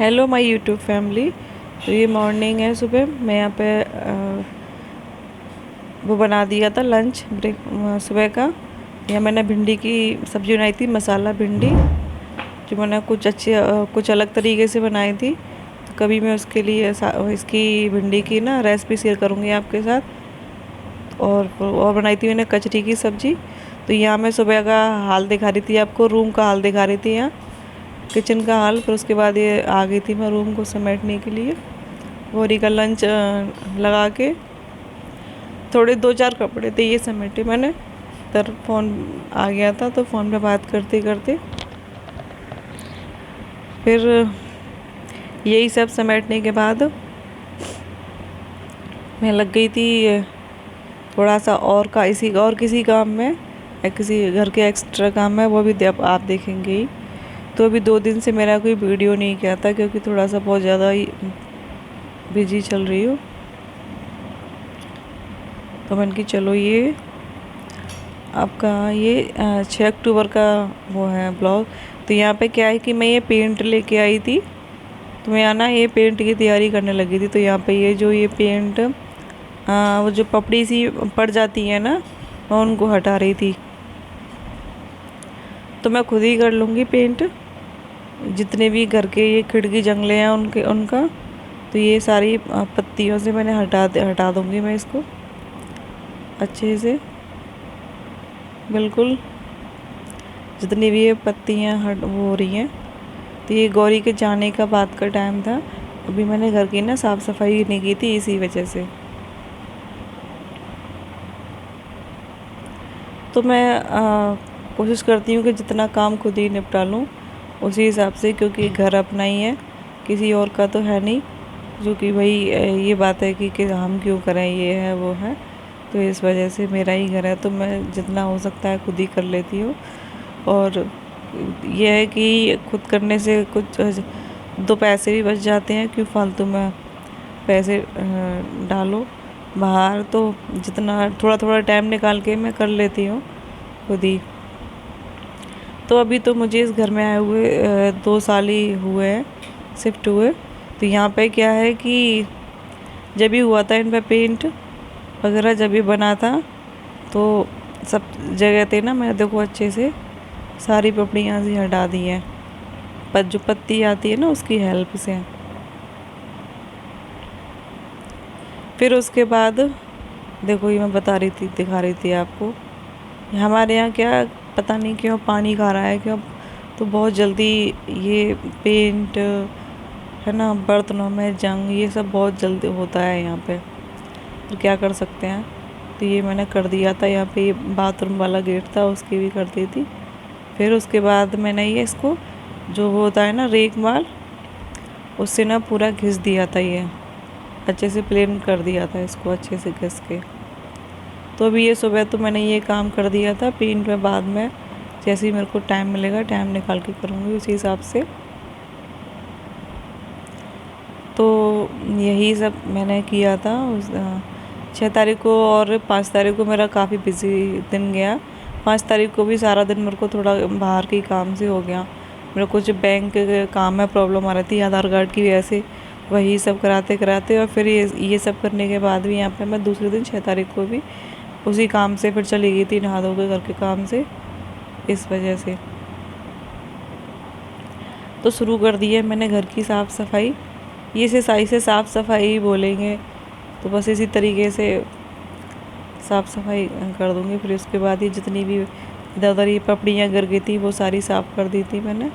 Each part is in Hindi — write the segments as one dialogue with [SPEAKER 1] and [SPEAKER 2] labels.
[SPEAKER 1] Hello my YouTube family. तो ये मॉर्निंग है, सुबह मैं यहाँ पे वो बना दिया था लंच ब्रेक सुबह का। यहाँ मैंने भिंडी की सब्ज़ी बनाई थी, मसाला भिंडी, जो मैंने कुछ अलग तरीके से बनाई थी। तो कभी मैं उसके लिए इसकी भिंडी की ना रेसिपी शेयर करूँगी आपके साथ। और बनाई थी मैंने कचरी की सब्ज़ी। तो यहाँ मैं सुबह का हाल दिखा रही थी आपको, रूम का हाल दिखा रही थी, यहाँ किचन का हाल। फिर उसके बाद ये आ गई थी मैं रूम को समेटने के लिए। गौरी का लंच लगा के थोड़े 2-4 कपड़े थे, ये समेटे मैंने। इधर फ़ोन आ गया था, तो फ़ोन पे बात करते करते फिर यही सब समेटने के बाद मैं लग गई थी थोड़ा सा और किसी काम में, या किसी घर के एक्स्ट्रा काम में, वो भी आप देखेंगे ही। तो अभी 2 दिन से मेरा कोई वीडियो नहीं किया था, क्योंकि थोड़ा सा बहुत ज़्यादा ही बिजी चल रही हूँ। तो मैंने कि चलो ये आपका ये 6 अक्टूबर का वो है ब्लॉग। तो यहाँ पे क्या है कि मैं ये पेंट लेके आई थी। तो मैं यहाँ ना ये पेंट की तैयारी करने लगी थी। तो यहाँ पे ये पेंट वो जो पपड़ी सी पड़ जाती है ना, मैं उनको हटा रही थी। तो मैं खुद ही कर लूँगी पेंट, जितने भी घर के ये खिड़की जंगले हैं उनका। तो ये सारी पत्तियों से मैंने हटा दूँगी मैं इसको अच्छे से, बिल्कुल जितनी भी ये पत्तियाँ वो हो रही हैं। तो ये गौरी के जाने का बाद का टाइम था। अभी मैंने घर की ना साफ़ सफाई नहीं की थी, इसी वजह से। तो मैं कोशिश करती हूँ कि जितना काम खुद ही निपटा लूँ उसी हिसाब से, क्योंकि घर अपना ही है, किसी और का तो है नहीं। जो कि भाई ये बात है कि हम क्यों करें, ये है वो है। तो इस वजह से मेरा ही घर है, तो मैं जितना हो सकता है खुद ही कर लेती हूँ। और यह है कि खुद करने से कुछ 2 पैसे भी बच जाते हैं, क्यों फालतू में पैसे डालो बाहर। तो जितना थोड़ा थोड़ा टाइम निकाल के मैं कर लेती हूँ खुद ही। तो अभी तो मुझे इस घर में आए हुए 2 साल ही हुए हैं, शिफ्ट हुए। तो यहाँ पे क्या है कि जब भी हुआ था इन पे पेंट वगैरह, जब भी बना था, तो सब जगह थे ना, मैं देखो अच्छे से सारी पपड़ियाँ से हटा दी हैं, पर जो पत्ती आती है ना उसकी हेल्प से। फिर उसके बाद देखो, ये मैं दिखा रही थी आपको। हमारे यहाँ क्या पता नहीं क्यों पानी खा रहा है क्यों, तो बहुत जल्दी ये पेंट है ना, बर्तनों में जंग, ये सब बहुत जल्दी होता है यहाँ पे। तो क्या कर सकते हैं। तो ये मैंने कर दिया था। यहाँ पे ये बाथरूम वाला गेट था, उसकी भी कर दी थी। फिर उसके बाद मैंने ये इसको जो होता है ना रेक माल, उससे ना पूरा घिस दिया था, ये अच्छे से प्लेन कर दिया था इसको अच्छे से घिस के। तो अभी ये सुबह तो मैंने ये काम कर दिया था। पेंट में बाद में जैसे ही मेरे को टाइम मिलेगा, टाइम निकाल के करूँगी उसी हिसाब से। तो यही सब मैंने किया था उस 6 तारीख को। और 5 तारीख को मेरा काफ़ी बिजी दिन गया। 5 तारीख को भी सारा दिन मेरे को थोड़ा बाहर के काम से हो गया। मेरे कुछ बैंक के काम में प्रॉब्लम आ रही थी, आधार कार्ड की वजह से। वही सब कराते कराते और फिर ये सब करने के बाद भी यहाँ पे मैं दूसरे दिन 6 तारीख को भी उसी काम से फिर चली गई थी, नहा धो के घर के काम से, इस वजह से। तो शुरू कर दी है मैंने घर की साफ़ सफाई। ये से साफ़ सफाई ही बोलेंगे, तो बस इसी तरीके से साफ़ सफाई कर दूँगी। फिर उसके बाद ये जितनी भी इधर उधर ये पपड़ियाँ गिर गई थी, वो सारी साफ़ कर दी थी मैंने।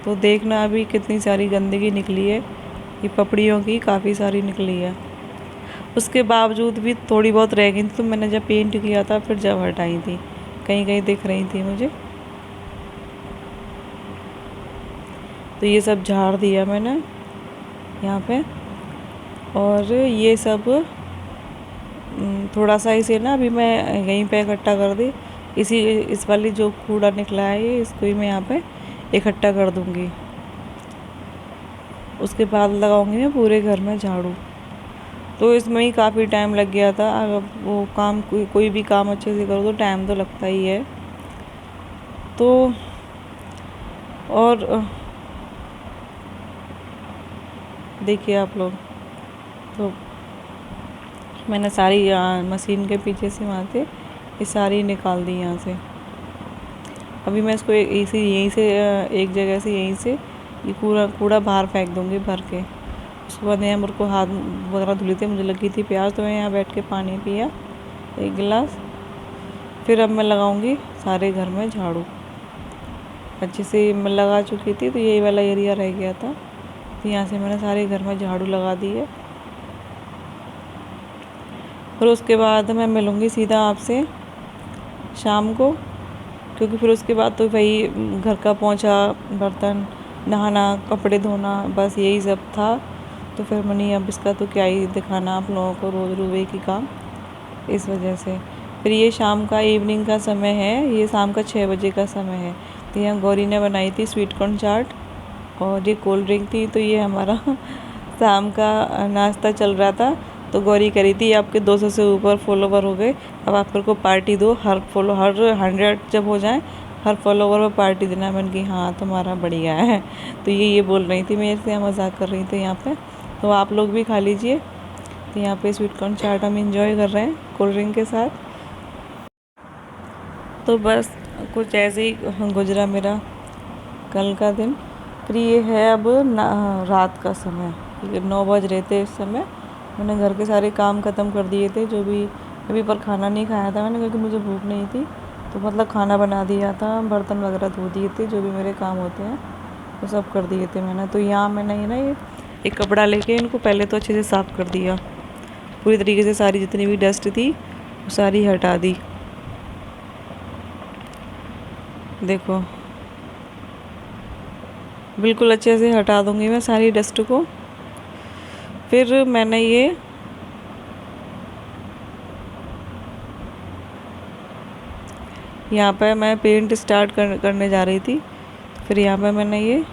[SPEAKER 1] तो देखना अभी कितनी सारी गंदगी निकली है, ये पपड़ियों की काफ़ी सारी निकली है। उसके बावजूद भी थोड़ी बहुत रह गई थी, तो मैंने जब पेंट किया था फिर जब हटाई थी, कहीं कहीं दिख रही थी मुझे। तो ये सब झाड़ दिया मैंने यहाँ पे। और ये सब थोड़ा सा इसे ना अभी मैं यहीं पे इकट्ठा कर दी। इस वाली जो कूड़ा निकला है ये, इसको ही मैं यहाँ पे इकट्ठा कर दूँगी। उसके बाद लगाऊंगी मैं पूरे घर में झाड़ू। तो इसमें ही काफ़ी टाइम लग गया था। अगर वो काम कोई भी काम अच्छे से करो तो टाइम तो लगता ही है। तो और देखिए आप लोग। तो मैंने सारी मशीन के पीछे से वहाँ से ये सारी निकाल दी यहाँ से। अभी मैं इसको यहीं से एक जगह से यहीं से ये पूरा कूड़ा बाहर फेंक दूँगी भर के। उसके बाद यहाँ मेरे को हाथ वगैरह धुले थे, मुझे लगी थी प्यास, तो मैं यहाँ बैठ के पानी पिया 1 गिलास। फिर अब मैं लगाऊंगी सारे घर में झाड़ू। अच्छे से मैं लगा चुकी थी, तो यही वाला एरिया रह गया था, तो यहाँ से मैंने सारे घर में झाड़ू लगा दी है। फिर उसके बाद मैं मिलूँगी सीधा आपसे शाम को, क्योंकि फिर उसके बाद तो वही घर का पोंछा, बर्तन, नहाना, कपड़े धोना, बस यही सब था। तो फिर मैंने अब इसका तो क्या ही दिखाना आप लोगों को, रोज़ रोज़ एक ही काम, इस वजह से। फिर ये शाम का इवनिंग का समय है, ये शाम का 6 बजे का समय है। तो यहाँ गौरी ने बनाई थी स्वीट कॉर्न चाट और ये कोल्ड ड्रिंक थी। तो ये हमारा शाम का नाश्ता चल रहा था। तो गौरी करी थी आपके 200 से ऊपर फॉलोवर हो गए, अब आप मेरे को पार्टी दो, हर 100 जब हो जाए हर फॉलोवर में पार्टी देना। मैंने की हाँ तुम्हारा बढ़िया है। तो ये बोल रही थी, मेरे से मजाक कर रही थी यहाँ पे। तो आप लोग भी खा लीजिए। तो यहाँ पे स्वीट कॉर्न चाट हम इंजॉय कर रहे हैं कोल्ड ड्रिंक के साथ। तो बस कुछ ऐसे ही गुजरा मेरा कल का दिन। फिर ये है अब रात का समय, 9 बज रहे थे इस समय। मैंने घर के सारे काम ख़त्म कर दिए थे जो भी अभी, पर खाना नहीं खाया था मैंने, क्योंकि मुझे भूख नहीं थी। तो मतलब खाना बना दिया था, बर्तन वगैरह धो दिए थे, जो भी मेरे काम होते हैं वो सब कर दिए थे मैंने। तो यहाँ मैंने ये एक कपड़ा लेके इनको पहले तो अच्छे से साफ़ कर दिया, पूरी तरीके से सारी जितनी भी डस्ट थी वो सारी हटा दी। देखो बिल्कुल अच्छे से हटा दूंगी मैं सारी डस्ट को। फिर मैंने ये यहाँ पे मैं पेंट स्टार्ट करने जा रही थी। फिर यहाँ पे मैंने ये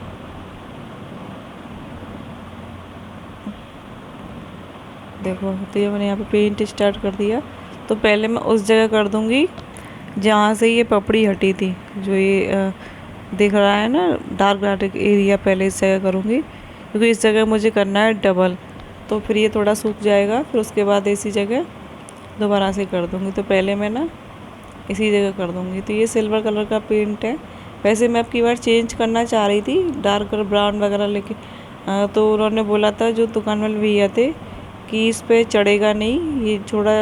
[SPEAKER 1] देखो, तो ये मैंने यहाँ पे पेंट स्टार्ट कर दिया। तो पहले मैं उस जगह कर दूँगी जहाँ से ये पपड़ी हटी थी, जो ये दिख रहा है ना डार्क डार्क एरिया, पहले इस जगह करूँगी, क्योंकि इस जगह मुझे करना है डबल। तो फिर ये थोड़ा सूख जाएगा, फिर उसके बाद इसी जगह दोबारा से कर दूँगी। तो पहले मैं ना इसी जगह कर दूँगी। तो ये सिल्वर कलर का पेंट है। वैसे मैं अब की बार चेंज करना चाह रही थी, डार्क कलर ब्राउन वगैरह लेके, तो उन्होंने बोला था जो दुकान वाले भैया थे कि इस पे चढ़ेगा नहीं, ये थोड़ा,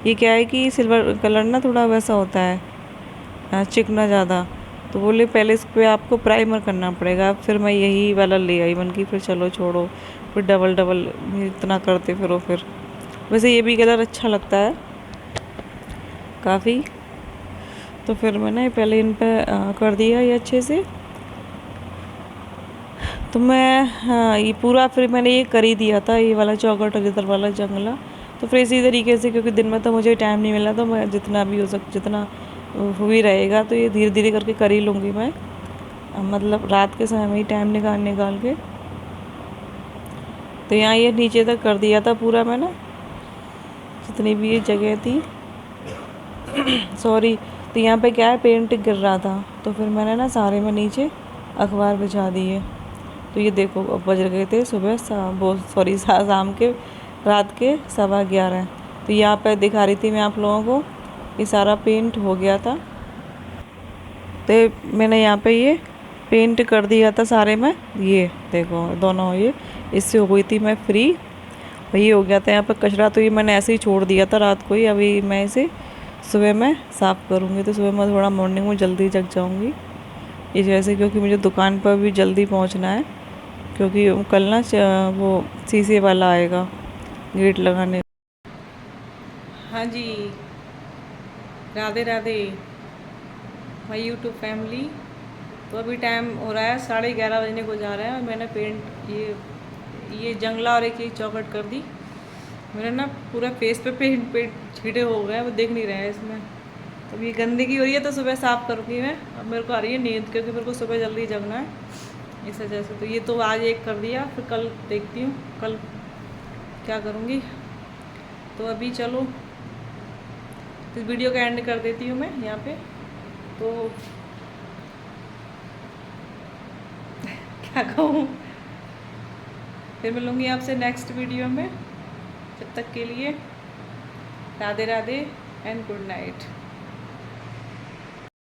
[SPEAKER 1] ये क्या है कि सिल्वर कलर ना थोड़ा वैसा होता है चिकना ज़्यादा। तो बोले पहले इस पर आपको प्राइमर करना पड़ेगा। फिर मैं यही वाला ले आई, मन की फिर चलो छोड़ो, फिर डबल डबल इतना करते फिर फिर। वैसे ये भी कलर अच्छा लगता है काफ़ी। तो फिर मैंने पहले इन पे कर दिया ये अच्छे से। तो मैं ये पूरा फिर मैंने ये कर ही दिया था, ये वाला चौखट और इधर वाला जंगला। तो फिर इसी तरीके से, क्योंकि दिन में तो मुझे टाइम नहीं मिला, तो मैं जितना भी हो जितना हो ही रहेगा, तो ये धीरे धीरे करके कर ही लूँगी मैं, मतलब रात के समय में ही टाइम निकाल के। तो यहाँ ये नीचे तक कर दिया था पूरा मैंने, जितनी भी ये जगह थी सॉरी। तो यहाँ पे क्या है, पेंट गिर रहा था, तो फिर मैंने ना सारे में नीचे अखबार बिछा दिए। तो ये देखो अब बज गए थे सुबह शाम के रात के 11:15। तो यहाँ पे दिखा रही थी मैं आप लोगों को, ये सारा पेंट हो गया था। तो मैंने यहाँ पे ये पेंट कर दिया था सारे में, ये देखो दोनों, ये इससे हो गई थी मैं फ्री। वही हो गया था यहाँ पे कचरा, तो ये मैंने ऐसे ही छोड़ दिया था रात को ही। अभी मैं इसे सुबह में साफ़ करूँगी। तो सुबह मैं थोड़ा मॉर्निंग में जल्दी जग जाऊँगी इस वजह से, क्योंकि मुझे दुकान पर भी जल्दी पहुँचना है, क्योंकि कल ना वो शीशे वाला आएगा गेट लगाने। हाँ जी, Radhe Radhe my YouTube family. तो अभी टाइम हो रहा है 11:30 बजने को जा रहा है, और मैंने पेंट ये जंगला और एक ये चौखट कर दी। मेरा ना पूरा फेस पे पेंट छींटे हो गए, वो देख नहीं रहा है इसमें। तो ये गंदगी हो रही है, तो सुबह साफ़ करूँगी मैं। अब मेरे को आ रही है नींद, क्योंकि मेरे को सुबह जल्दी जगना है इस वजह से। तो ये तो आज एक कर दिया, फिर कल देखती हूँ कल क्या करूँगी। तो अभी चलो इस वीडियो का एंड कर देती हूँ मैं यहाँ पे। तो क्या कहूँ, फिर मिलूँगी आपसे नेक्स्ट वीडियो में। जब तक के लिए Radhe Radhe and good night.